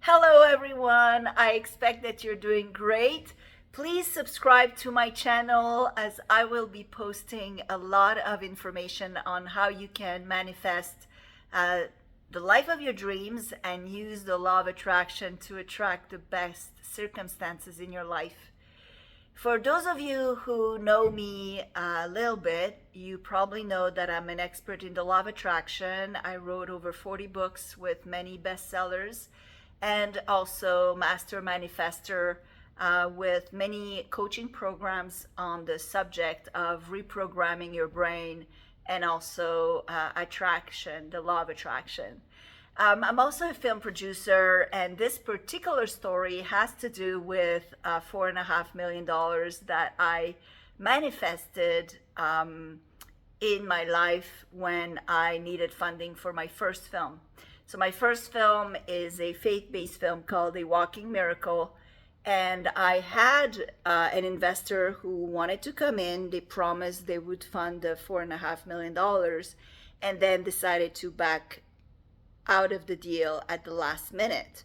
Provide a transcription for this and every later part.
Hello, everyone. I expect that you're doing great. Please subscribe to my channel as I will be posting a lot of information on how you can manifest the life of your dreams and use the law of attraction to attract the best circumstances in your life. For those of you who know me a little bit, you probably know that I'm an expert in the law of attraction. I wrote over 40 books with many bestsellers and also master manifester with many coaching programs on the subject of reprogramming your brain and also attraction, the law of attraction. I'm also a film producer, and this particular story has to do with $4.5 million that I manifested in my life when I needed funding for my first film. So my first film is a faith-based film called A Walking Miracle, and I had an investor who wanted to come in. They promised they would fund the $4.5 million and then decided to back out of the deal at the last minute.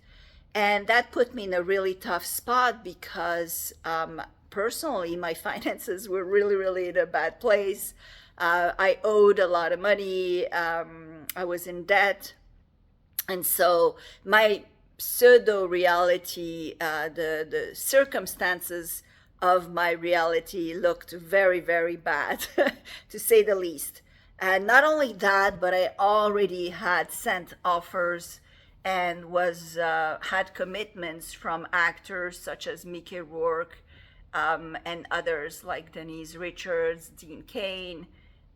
And that put me in a really tough spot because personally, my finances were really in a bad place. I owed a lot of money. I was in debt. And so my pseudo reality, the circumstances of my reality looked very bad, to say the least. And not only that, but I already had sent offers and had commitments from actors such as Mickey Rourke and others like Denise Richards, Dean Cain,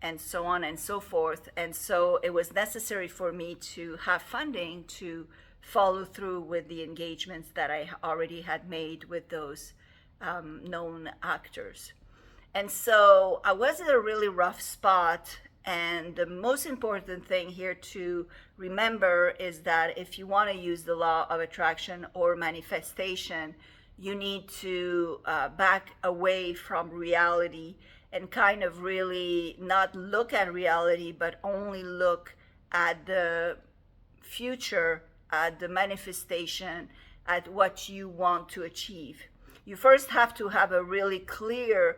and so on and so forth. And so it was necessary for me to have funding to follow through with the engagements that I already had made with those known actors. And so I was in a really rough spot. And the most important thing here to remember is that if you want to use the law of attraction or manifestation, you need to back away from reality and kind of really not look at reality, but only look at the future, at the manifestation, at what you want to achieve. You first have to have a really clear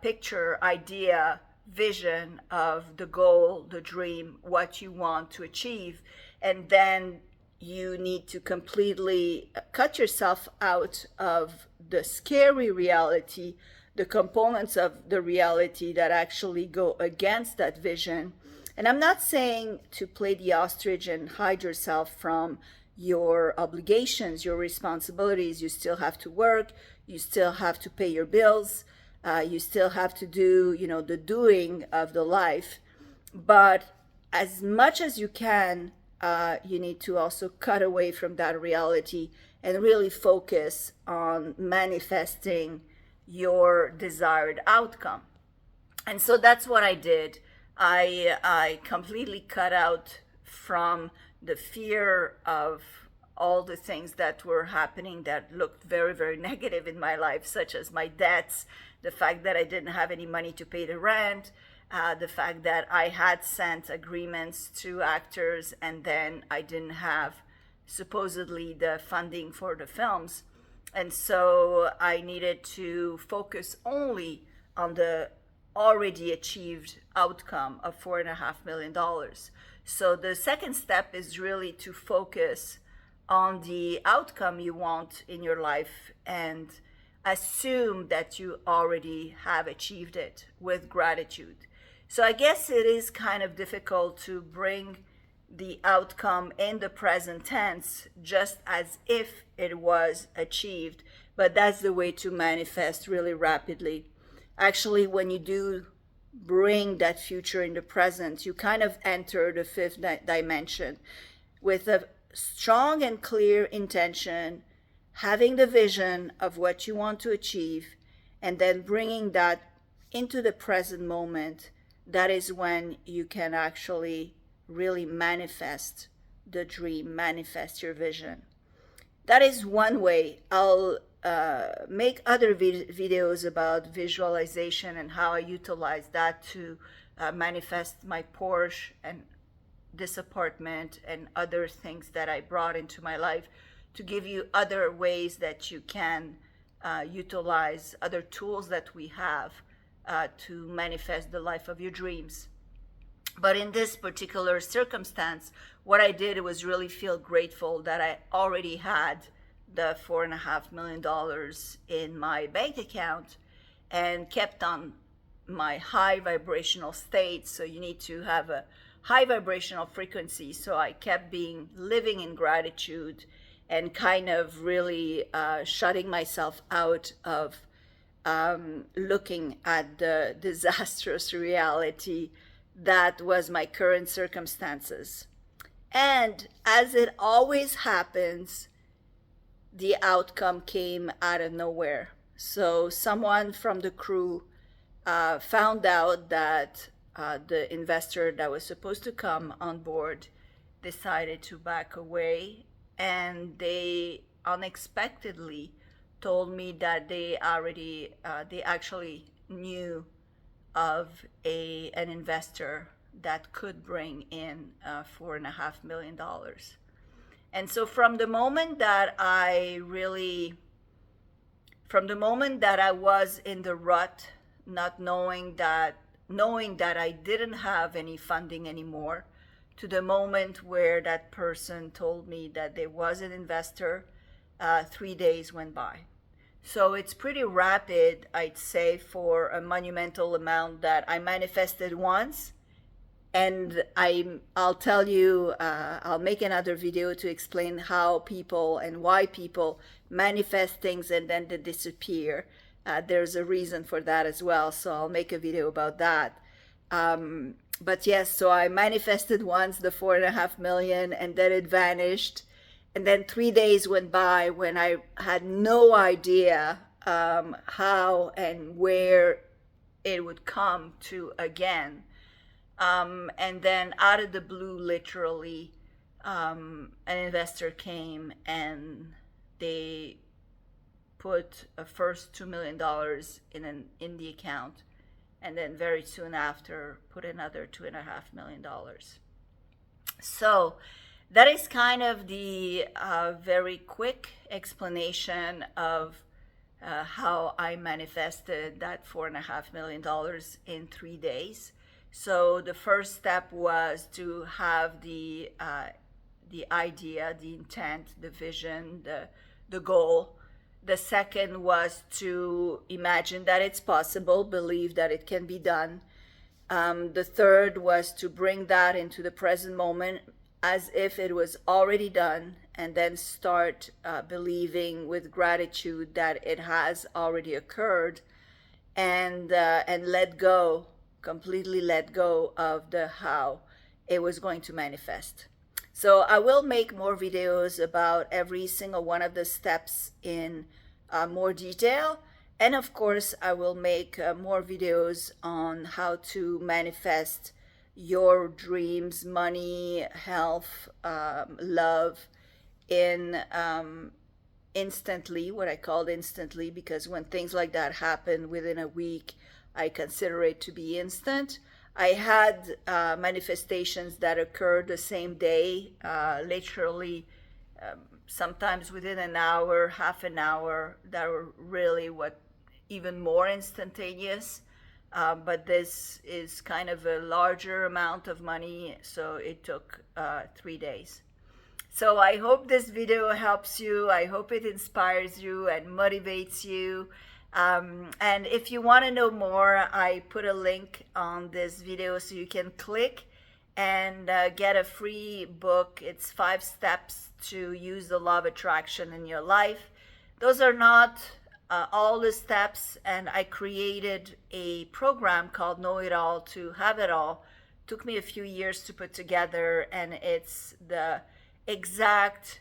picture, idea, vision of the goal, the dream, what you want to achieve. And then you need to completely cut yourself out of the scary reality, the components of the reality that actually go against that vision. And I'm not saying to play the ostrich and hide yourself from your obligations, your responsibilities. You still have to work, you still have to pay your bills. You still have to do, the doing of the life. But as much as you can, you need to also cut away from that reality and really focus on manifesting your desired outcome. And so that's what I did. I completely cut out from the fear of all the things that were happening that looked very negative in my life, such as my debts, the fact that I didn't have any money to pay the rent, the fact that I had sent agreements to actors and then I didn't have supposedly the funding for the films. And so I needed to focus only on the already achieved outcome of $4.5 million. So the second step is really to focus on the outcome you want in your life and assume that you already have achieved it with gratitude. So I guess it is kind of difficult to bring the outcome in the present tense just as if it was achieved, but that's the way to manifest really rapidly. Actually, when you do bring that future in the present, you kind of enter the fifth dimension with a strong and clear intention, having the vision of what you want to achieve, and then bringing that into the present moment. That is when you can actually really manifest the dream, manifest your vision. That is one way. I'll make other videos about visualization and how I utilize that to manifest my Porsche and this apartment and other things that I brought into my life to give you other ways that you can utilize other tools that we have to manifest the life of your dreams. But in this particular circumstance, what I did was really feel grateful that I already had the $4.5 million in my bank account and kept on my high vibrational state. So you need to have a high vibrational frequency. So I kept living in gratitude and kind of really shutting myself out of looking at the disastrous reality that was my current circumstances. And as it always happens, the outcome came out of nowhere. So someone from the crew found out that the investor that was supposed to come on board decided to back away, and they unexpectedly told me that they actually knew of an investor that could bring in $4.5 million. And so from the moment that I was in the rut, not knowing that I didn't have any funding anymore, to the moment where that person told me that there was an investor, 3 days went by. So it's pretty rapid, I'd say, for a monumental amount that I manifested once. And I'll tell you, I'll make another video to explain how people and why people manifest things and then they disappear. There's a reason for that as well, so I'll make a video about that. But yes, so I manifested once the $4.5 million, and then it vanished. And then 3 days went by when I had no idea how and where it would come to again. And then out of the blue, literally, an investor came and they put a first $2 million in the account, and then very soon after put another $2.5 million. So that is kind of the very quick explanation of how I manifested that $4.5 million in 3 days. So the first step was to have the idea, the intent, the vision, the goal. The second was to imagine that it's possible, believe that it can be done. The third was to bring that into the present moment as if it was already done, and then start believing with gratitude that it has already occurred, and completely let go of the how it was going to manifest. So I will make more videos about every single one of the steps in more detail. And of course, I will make more videos on how to manifest your dreams, money, health, love in instantly, what I called instantly, because when things like that happen within a week, I consider it to be instant. I had manifestations that occurred the same day, literally sometimes within an hour, half an hour, that were really even more instantaneous. But this is kind of a larger amount of money, so it took 3 days. So I hope this video helps you. I hope it inspires you and motivates you. And if you want to know more, I put a link on this video so you can click and get a free book. It's 5 steps to use the law of attraction in your life. Those are not all the steps, and I created a program called Know It All to Have It All. Took me a few years to put together, and it's the exact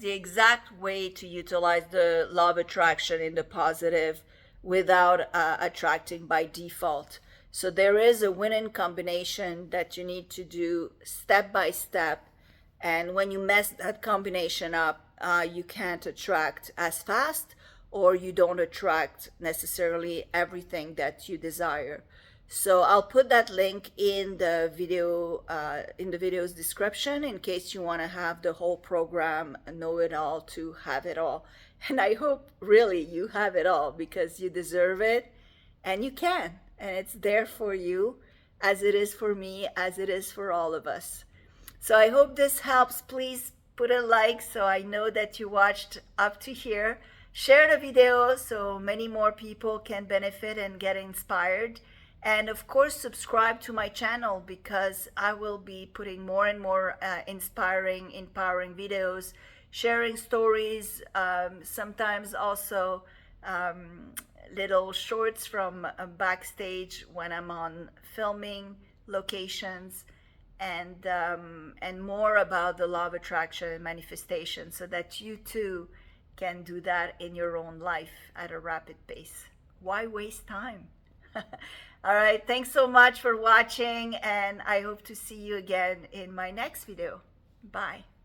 the exact way to utilize the law of attraction in the positive without attracting by default. So there is a winning combination that you need to do step by step, and when you mess that combination up, you can't attract as fast, or you don't attract necessarily everything that you desire. So I'll put that link in the video's description in case you want to have the whole program, know it all to have it all. And I hope really you have it all because you deserve it and you can. And it's there for you as it is for me, as it is for all of us. So I hope this helps. Please put a like so I know that you watched up to here. Share the video so many more people can benefit and get inspired. And of course, subscribe to my channel because I will be putting more and more empowering videos, sharing stories, sometimes also little shorts from backstage when I'm on filming locations, and more about the law of attraction and manifestation so that you too can do that in your own life at a rapid pace. Why waste time? All right, thanks so much for watching, and I hope to see you again in my next video. Bye.